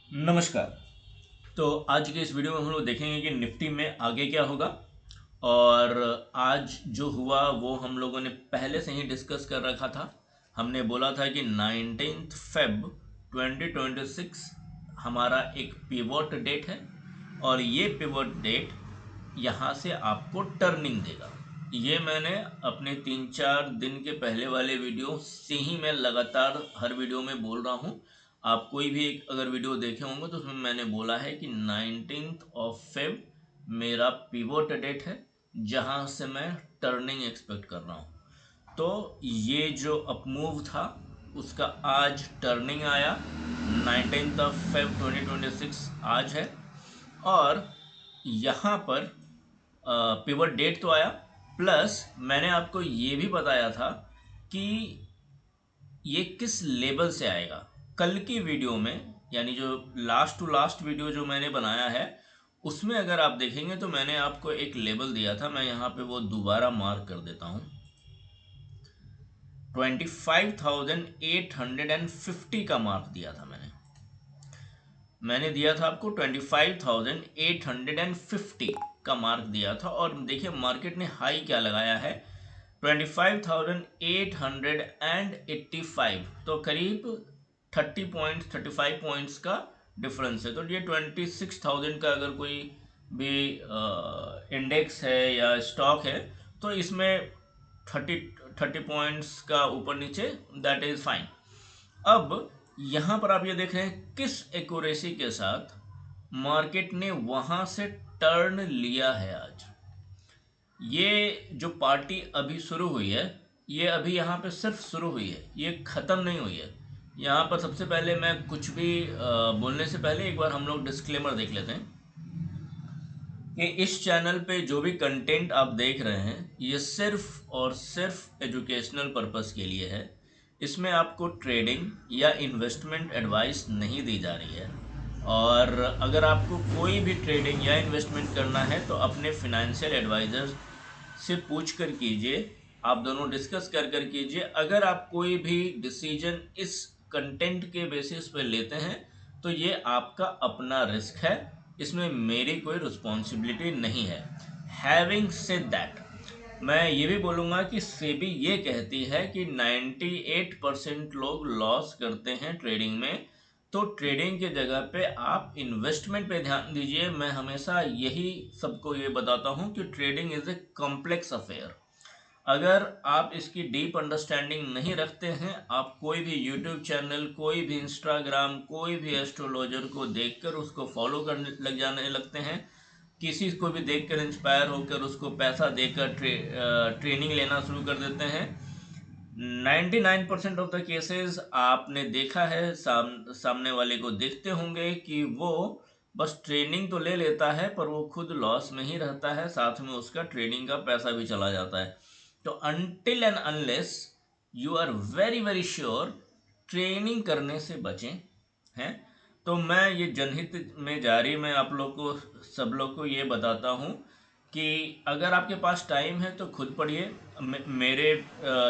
नमस्कार। तो आज के इस वीडियो में हम लोग देखेंगे कि निफ्टी में आगे क्या होगा। और आज जो हुआ वो हम लोगों ने पहले से ही डिस्कस कर रखा था। हमने बोला था कि 19 Feb 2026 हमारा एक पिवट डेट है और ये पिवट डेट यहाँ से आपको टर्निंग देगा। ये मैंने अपने 3-4 दिन के पहले वाले वीडियो से ही मैं लगातार हर वीडियो में बोल रहा हूँ। आप कोई भी एक अगर वीडियो देखे होंगे तो उसमें मैंने बोला है कि 19 Feb मेरा पिवट डेट है जहाँ से मैं टर्निंग एक्सपेक्ट कर रहा हूँ। तो ये जो अपमूव था उसका आज टर्निंग आया। 19 Feb 2026 आज है और यहाँ पर पिवट डेट तो आया, प्लस मैंने आपको ये भी बताया था कि ये किस लेवल से आएगा। कल की वीडियो में यानी जो लास्ट टू लास्ट वीडियो जो मैंने बनाया है उसमें अगर आप देखेंगे तो मैंने आपको एक लेवल दिया था। मैं यहाँ पे वो दोबारा मार्क कर देता हूँ। 25,850 का मार्क दिया था मैंने दिया था आपको 25,850 का मार्क दिया था। और देखिए मार्केट ने हाई क्या लगाया है, 25,885। तो करीब 35 पॉइंट्स का डिफरेंस है। तो ये 26,000 का अगर कोई भी इंडेक्स है या स्टॉक है तो इसमें 30 पॉइंट्स का ऊपर नीचे दैट इज फाइन। अब यहां पर आप ये देख रहे हैं किस एक्यूरेसी के साथ मार्केट ने वहां से टर्न लिया है। आज ये जो पार्टी अभी शुरू हुई है ये अभी यहाँ पे सिर्फ शुरू हुई है, ये ख़त्म नहीं हुई है। यहाँ पर सबसे पहले मैं कुछ भी बोलने से पहले एक बार हम लोग डिस्क्लेमर देख लेते हैं कि इस चैनल पे जो भी कंटेंट आप देख रहे हैं ये सिर्फ और सिर्फ एजुकेशनल पर्पस के लिए है। इसमें आपको ट्रेडिंग या इन्वेस्टमेंट एडवाइस नहीं दी जा रही है। और अगर आपको कोई भी ट्रेडिंग या इन्वेस्टमेंट करना है तो अपने फिनेंशियल एडवाइज़र से पूछ कर कीजिए। आप दोनों डिस्कस कर कीजिए। अगर आप कोई भी डिसीजन इस कंटेंट के बेसिस पे लेते हैं तो ये आपका अपना रिस्क है, इसमें मेरी कोई रिस्पॉन्सिबिलिटी नहीं है। हैविंग सेड दैट, मैं ये भी बोलूँगा कि सेबी ये कहती है कि 98% लोग लॉस करते हैं ट्रेडिंग में। तो ट्रेडिंग की जगह पे आप इन्वेस्टमेंट पे ध्यान दीजिए। मैं हमेशा यही सबको ये बताता हूँ कि trading is a complex affair. अगर आप इसकी डीप अंडरस्टैंडिंग नहीं रखते हैं, आप कोई भी यूट्यूब चैनल, कोई भी इंस्टाग्राम, कोई भी एस्ट्रोलॉजर को देखकर उसको फॉलो करने लग जाने लगते हैं, किसी को भी देखकर इंस्पायर होकर उसको पैसा देकर ट्रेनिंग लेना शुरू कर देते हैं। 99% ऑफ द केसेस आपने देखा है, सामने वाले को देखते होंगे कि वो बस ट्रेनिंग तो ले लेता है पर वो खुद लॉस में ही रहता है, साथ में उसका ट्रेनिंग का पैसा भी चला जाता है। तो until and unless you are very very sure, training करने से बचें। हैं तो मैं ये जनहित में जारी मैं आप लोग को, सब लोग को ये बताता हूँ कि अगर आपके पास टाइम है तो खुद पढ़िए। मेरे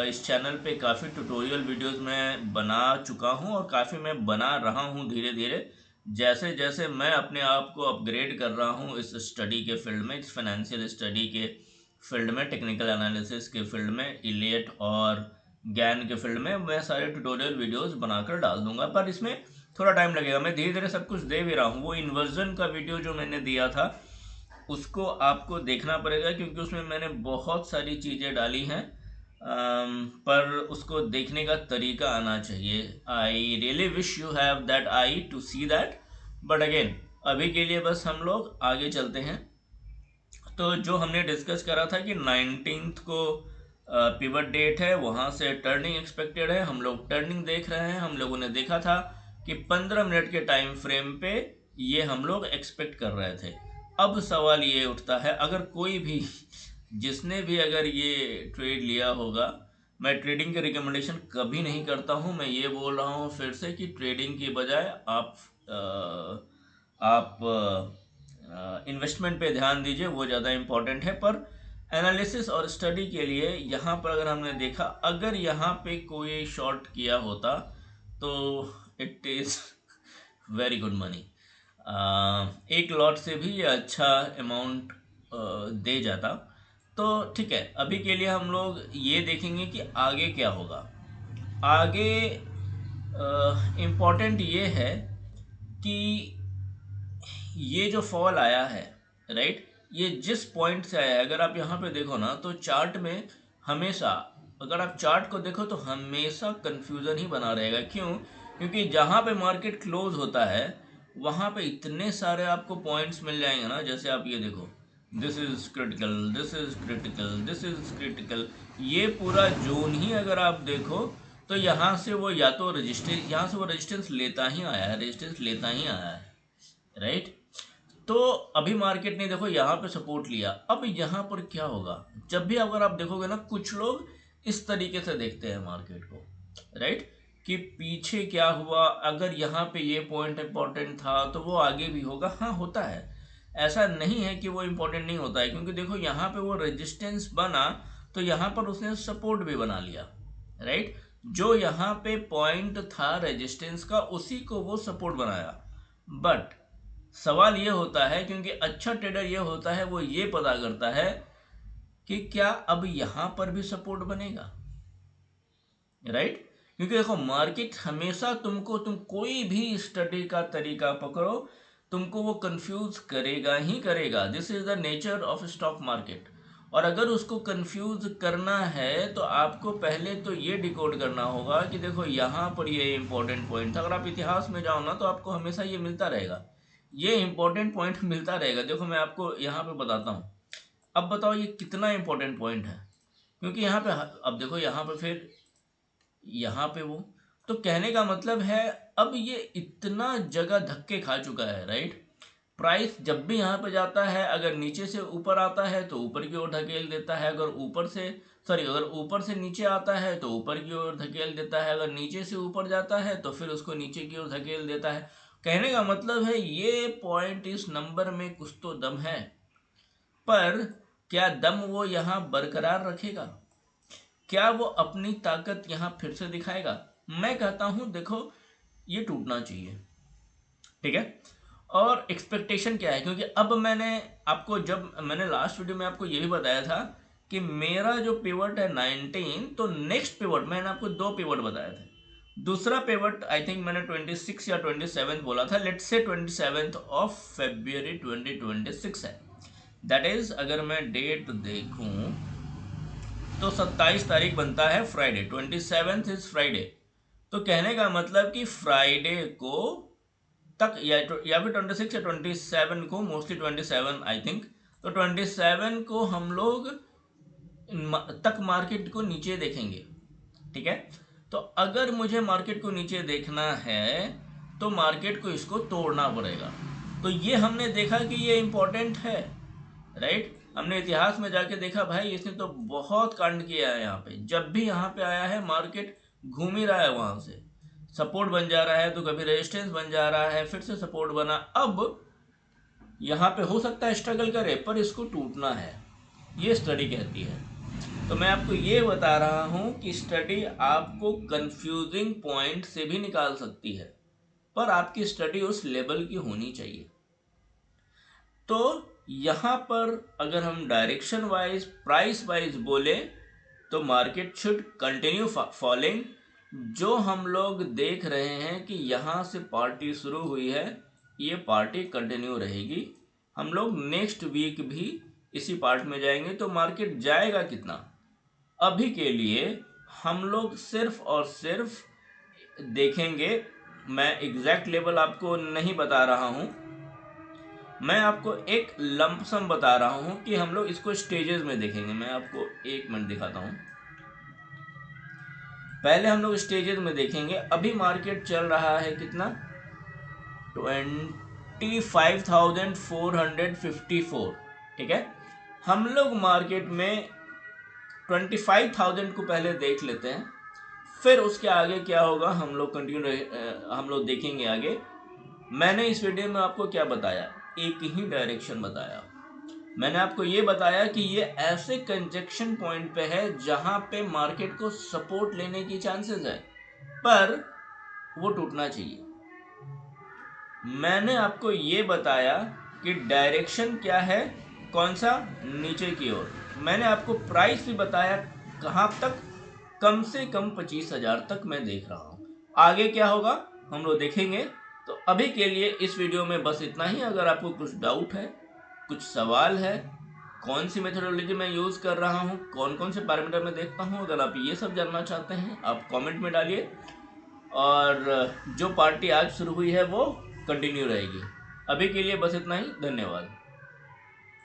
इस चैनल पे काफ़ी ट्यूटोरियल वीडियोस मैं बना चुका हूँ और काफ़ी मैं बना रहा हूँ धीरे धीरे। जैसे जैसे मैं अपने आप को अपग्रेड कर रहा हूँ इस स्टडी के फील्ड में, इस फाइनेंशियल स्टडी के फील्ड में, टेक्निकल एनालिसिस के फील्ड में, इलियट और ज्ञान के फील्ड में, मैं सारे ट्यूटोरियल वीडियोस बनाकर डाल दूंगा। पर इसमें थोड़ा टाइम लगेगा, मैं धीरे धीरे सब कुछ दे भी रहा हूँ। वो इन्वर्जन का वीडियो जो मैंने दिया था उसको आपको देखना पड़ेगा क्योंकि उसमें मैंने बहुत सारी चीज़ें डाली हैं। पर उसको देखने का तरीका आना चाहिए। I really wish you have that eye to see that, but again अभी के लिए बस हम लोग आगे चलते हैं। तो जो हमने डिस्कस करा था कि 19 को पिवट डेट है, वहाँ से टर्निंग एक्सपेक्टेड है। हम लोग टर्निंग देख रहे हैं। हम लोगों ने देखा था कि 15 मिनट के टाइम फ्रेम पे ये हम लोग एक्सपेक्ट कर रहे थे। अब सवाल ये उठता है, अगर कोई भी जिसने भी अगर ये ट्रेड लिया होगा, मैं ट्रेडिंग की रिकमेंडेशन कभी नहीं करता हूँ। मैं ये बोल रहा हूँ फिर से कि ट्रेडिंग की बजाय आप इन्वेस्टमेंट पे ध्यान दीजिए, वो ज़्यादा इम्पोर्टेंट है। पर एनालिसिस और स्टडी के लिए यहाँ पर अगर हमने देखा, अगर यहाँ पे कोई शॉर्ट किया होता तो it is very good money. एक लॉट से भी ये अच्छा अमाउंट दे जाता। तो ठीक है, अभी के लिए हम लोग ये देखेंगे कि आगे क्या होगा। आगे इम्पोर्टेंट ये है कि ये जो फॉल आया है, राइट, ये जिस पॉइंट से आया है, अगर आप यहाँ पे देखो ना तो चार्ट में हमेशा, अगर आप चार्ट को देखो तो हमेशा कंफ्यूजन ही बना रहेगा। क्यों? क्योंकि जहाँ पे मार्केट क्लोज होता है वहाँ पे इतने सारे आपको पॉइंट्स मिल जाएंगे ना, जैसे आप ये देखो, this is critical, this is critical, this is critical, ये पूरा जोन ही अगर आप देखो तो यहाँ से वो या तो रजिस्टेंस, यहाँ से वो रेजिस्टेंस लेता ही आया है, रेजिस्टेंस लेता ही आया है, राइट। तो अभी मार्केट ने देखो यहाँ पे सपोर्ट लिया। अब यहाँ पर क्या होगा, जब भी अगर आप देखोगे ना, कुछ लोग इस तरीके से देखते हैं मार्केट को, राइट, कि पीछे क्या हुआ, अगर यहाँ पे ये पॉइंट इंपॉर्टेंट था तो वो आगे भी होगा। हाँ, होता है, ऐसा नहीं है कि वो इंपॉर्टेंट नहीं होता है, क्योंकि देखो यहाँ पे वो रेजिस्टेंस बना तो यहाँ पर उसने सपोर्ट भी बना लिया, राइट। जो यहाँ पे पॉइंट था रेजिस्टेंस का, उसी को वो सपोर्ट बनाया। बट सवाल ये होता है, क्योंकि अच्छा ट्रेडर ये होता है, वो ये पता करता है कि क्या अब यहां पर भी सपोर्ट बनेगा, राइट। क्योंकि देखो मार्केट हमेशा तुमको, तुम कोई भी स्टडी का तरीका पकड़ो, तुमको वो कंफ्यूज करेगा ही करेगा। This is the nature of stock market. और अगर उसको कंफ्यूज करना है तो आपको पहले तो ये डिकोड करना होगा कि देखो यहाँ पर ये इंपॉर्टेंट पॉइंट था। अगर आप इतिहास में जाओ ना तो आपको हमेशा ये मिलता रहेगा, ये इंपॉर्टेंट पॉइंट मिलता रहेगा। देखो मैं आपको यहाँ पे बताता हूँ, अब बताओ ये कितना इंपॉर्टेंट पॉइंट है, क्योंकि यहाँ पे अब देखो यहाँ पे फिर यहाँ पे वो, तो कहने का मतलब है अब ये इतना जगह धक्के खा चुका है, राइट। प्राइस जब भी यहाँ पे जाता है, अगर नीचे से ऊपर आता है तो ऊपर की ओर धकेल देता है, अगर ऊपर से, सॉरी, अगर ऊपर से नीचे आता है तो ऊपर की ओर धकेल देता है, अगर नीचे से ऊपर जाता है तो फिर उसको नीचे की ओर धकेल देता है। कहने का मतलब है ये पॉइंट, इस नंबर में कुछ तो दम है, पर क्या दम वो यहाँ बरकरार रखेगा? क्या वो अपनी ताकत यहाँ फिर से दिखाएगा? मैं कहता हूँ देखो, ये टूटना चाहिए, ठीक है। और एक्सपेक्टेशन क्या है, क्योंकि अब मैंने आपको, जब मैंने लास्ट वीडियो में आपको ये भी बताया था कि मेरा जो पिवट है 19, तो नेक्स्ट पिवट मैंने आपको दो पिवट बताए थे। दूसरा पिवट आई थिंक मैंने 26 या 27 बोला था, लेट्स से 27 ऑफ February 2026 है। दैट इज, अगर मैं डेट देखूं तो 27 तारीख बनता है फ्राइडे, 27 इज फ्राइडे। तो कहने का मतलब कि फ्राइडे को तक, या फिर 26 या 27 को, मोस्टली 27 आई थिंक, तो 27 को हम लोग तक मार्केट को नीचे देखेंगे, ठीक है। तो अगर मुझे मार्केट को नीचे देखना है तो मार्केट को इसको तोड़ना पड़ेगा। तो ये हमने देखा कि ये इंपॉर्टेंट है, राइट। हमने इतिहास में जाके देखा भाई, इसने तो बहुत कांड किया है। यहाँ पे जब भी यहाँ पे आया है मार्केट घूम ही रहा है, वहां से सपोर्ट बन जा रहा है तो कभी रेजिस्टेंस बन जा रहा है, फिर से सपोर्ट बना। अब यहाँ पे हो सकता है स्ट्रगल करे, पर इसको टूटना है, ये स्टडी कहती है। तो मैं आपको ये बता रहा हूँ कि स्टडी आपको कंफ्यूजिंग पॉइंट से भी निकाल सकती है, पर आपकी स्टडी उस लेवल की होनी चाहिए। तो यहाँ पर अगर हम डायरेक्शन वाइज, प्राइस वाइज बोले तो मार्केट शुड कंटिन्यू फॉलिंग। जो हम लोग देख रहे हैं कि यहाँ से पार्टी शुरू हुई है, ये पार्टी कंटिन्यू रहेगी। हम लोग नेक्स्ट वीक भी इसी पार्ट में जाएंगे। तो मार्केट जाएगा कितना, अभी के लिए हम लोग सिर्फ और सिर्फ देखेंगे। मैं एग्जैक्ट लेवल आपको नहीं बता रहा हूँ, मैं आपको एक लंपसम बता रहा हूं कि हम लोग इसको स्टेजेस में देखेंगे। मैं आपको एक मिनट दिखाता हूं। पहले हम लोग स्टेजेस में देखेंगे। अभी मार्केट चल रहा है कितना, 25,454, ठीक है। हम लोग मार्केट में 25,000 को पहले देख लेते हैं, फिर उसके आगे क्या होगा हम लोग हम लोग देखेंगे आगे। मैंने इस वीडियो में आपको क्या बताया, एक ही डायरेक्शन बताया। मैंने आपको ये बताया कि ये ऐसे कंजक्शन पॉइंट पे है जहां पे मार्केट को सपोर्ट लेने की चांसेस है, पर वो टूटना चाहिए। मैंने आपको ये बताया कि डायरेक्शन क्या है, कौन सा, नीचे की ओर। मैंने आपको प्राइस भी बताया, कहाँ तक, कम से कम 25,000 तक मैं देख रहा हूँ। आगे क्या होगा हम लोग देखेंगे। तो अभी के लिए इस वीडियो में बस इतना ही। अगर आपको कुछ डाउट है, कुछ सवाल है, कौन सी मेथोडोलॉजी मैं यूज़ कर रहा हूँ, कौन कौन से पैरामीटर मैं देखता हूँ, अगर आप ये सब जानना चाहते हैं आप कमेंट में डालिए। और जो पार्टी आज शुरू हुई है वो कंटिन्यू रहेगी। अभी के लिए बस इतना ही। धन्यवाद।